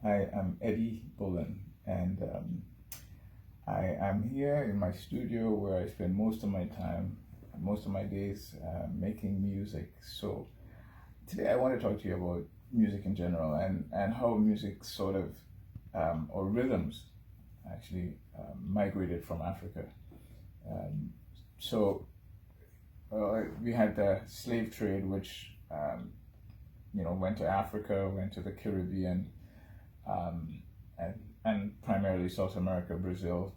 I am Eddie Bullen, and I am here in my studio where I spend most of my time, most of my days making music. So today I want to talk to you about music in general and how music sort of, or rhythms actually migrated from Africa. Um, so we had the slave trade, which went to Africa, went to the Caribbean, um, and primarily South America, Brazil,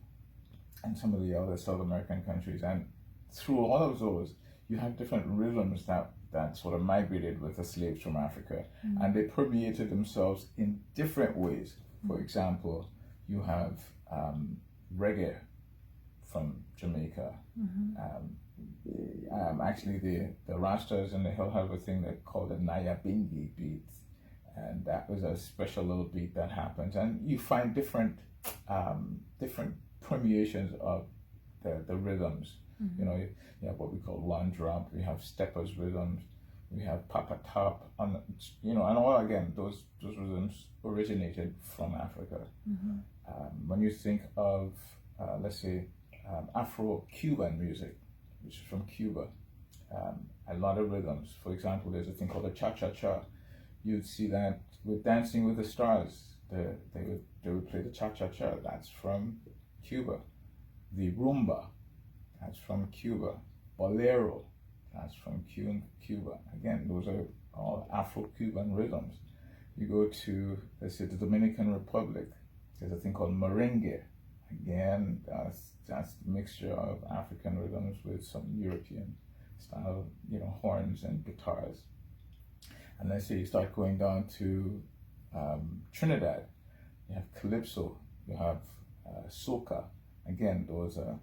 and some of the other South American countries. And through all of those, you have different rhythms that sort of migrated with the slaves from Africa, and they permeated themselves in different ways. For example, you have reggae from Jamaica. Actually, the Rastas in the hill have a thing they call the Nyabingi beat, and that was a special little beat that happens. And you find different permeations of the rhythms. You have what we call one drop. We have steppers rhythms. We have papa top, and all again those rhythms originated from Africa. When you think of let's say Afro-Cuban music, which is from Cuba, a lot of rhythms. For example, there's a thing called the cha-cha-cha. You'd see that with Dancing with the Stars. They would play the cha-cha-cha. That's from Cuba. The rumba, that's from Cuba. Bolero, that's from Cuba. Again, those are all Afro-Cuban rhythms. You go to, let's say, the Dominican Republic. There's a thing called merengue. Again, that's the mixture of African rhythms with some European style, horns and guitars. And let's say you start going down to Trinidad. You have calypso. You have soca. Again, those are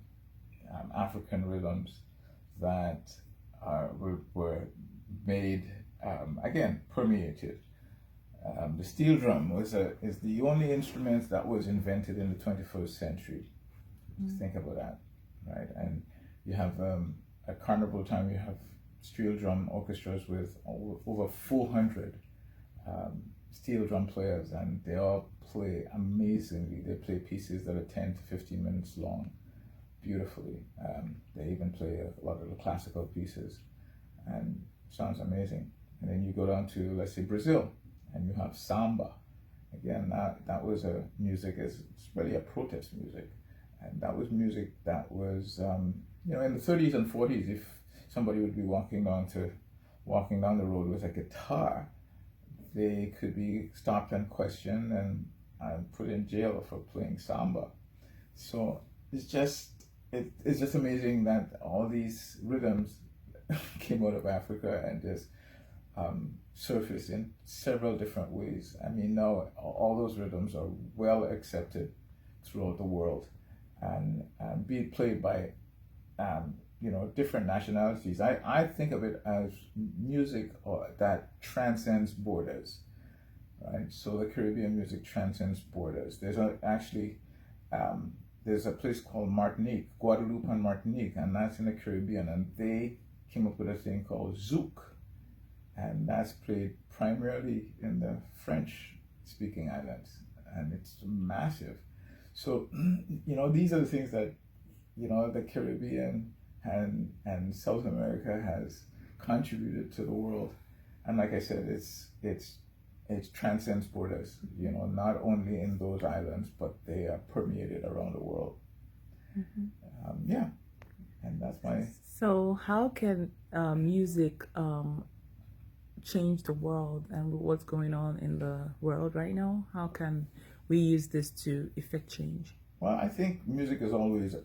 African rhythms that were made, again, permeated. The steel drum is the only instrument that was invented in the 21st century. Just think about that, right? And you have at carnival time, you have steel drum orchestras with over 400 steel drum players, and they all play amazingly. They play pieces that are 10 to 15 minutes long, beautifully. They even play a lot of the classical pieces, and sounds amazing. And then you go down to, let's say, Brazil, and you have samba. Again, that was a music, it's really a protest music. And that was music that was, in the 30s and 40s, if somebody would be walking down the road with a guitar, they could be stopped and questioned and put in jail for playing samba. So it's just amazing that all these rhythms came out of Africa and just surface in several different ways. I mean, now all those rhythms are well accepted throughout the world and being played by different nationalities. I think of it as music that transcends borders, right? So the Caribbean music transcends borders. There's there's a place called Martinique, Guadeloupe and Martinique, and that's in the Caribbean, and they came up with a thing called zouk. And that's played primarily in the French-speaking islands, and it's massive. So, these are the things that, the Caribbean and South America has contributed to the world. And like I said, it transcends borders, not only in those islands, but they are permeated around the world. And that's my... So how can music change the world and what's going on in the world right now? How can we use this to effect change? Well, I think music is always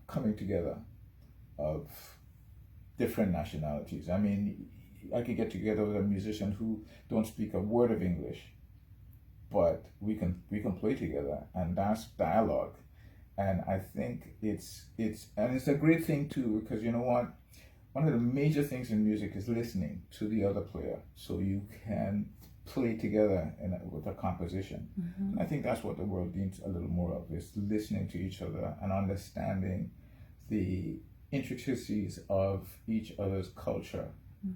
coming together of different nationalities. I mean, I could get together with a musician who don't speak a word of English, but we can play together, and that's dialogue. And I think it's a great thing too, because you know what? One of the major things in music is listening to the other player, so you can play together with a composition. And I think that's what the world needs a little more of, is listening to each other and understanding the intricacies of each other's culture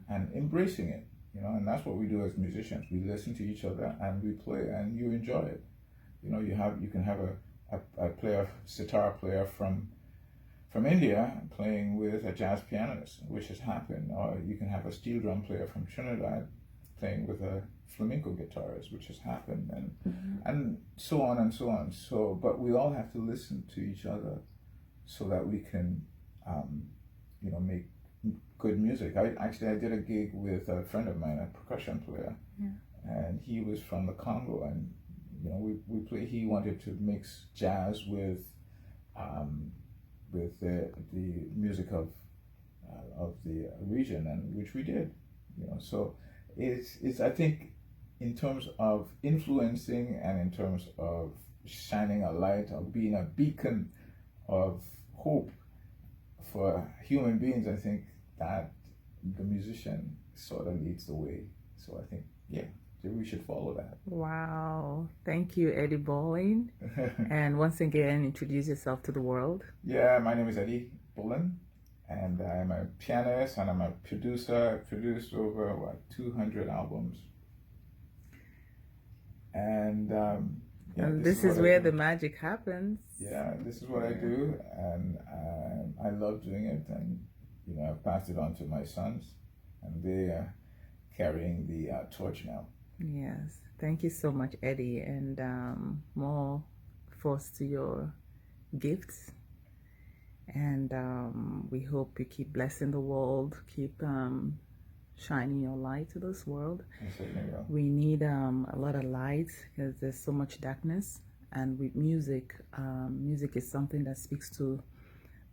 and embracing it. And that's what we do as musicians. We listen to each other and we play, and you enjoy it. You can have a player, sitar player from India playing with a jazz pianist, which has happened, or you can have a steel drum player from Trinidad playing with a flamenco guitarist, which has happened, and so on and so on. So, but we all have to listen to each other so that we can, make good music. I did a gig with a friend of mine, a percussion player, and he was from the Congo, and we play. He wanted to mix jazz with the music of the region, and which we did. So it's I think in terms of influencing and in terms of shining a light or being a beacon of hope for human beings, I think that the musician sort of leads the way. So I think, we should follow that. Wow. Thank you, Eddie Bullen. And once again, introduce yourself to the world. Yeah, my name is Eddie Bullen, and I'm a pianist and I'm a producer. I've produced over 200 albums. And and this is where the magic happens. Yeah, this is what I do, and I love doing it. And I've passed it on to my sons, and they are carrying the torch now. Yes, thank you so much, Eddie, and more force to your gifts. And we hope you keep blessing the world, keep shining your light to this world. We need a lot of light because there's so much darkness. And with music, music is something that speaks to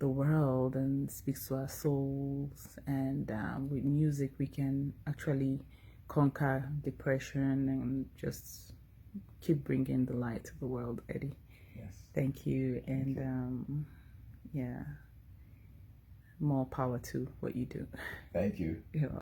the world and speaks to our souls. And with music, we can actually conquer depression and just keep bringing the light to the world, Eddie. Yes. Thank you. And more power to what you do. Thank you. Yeah.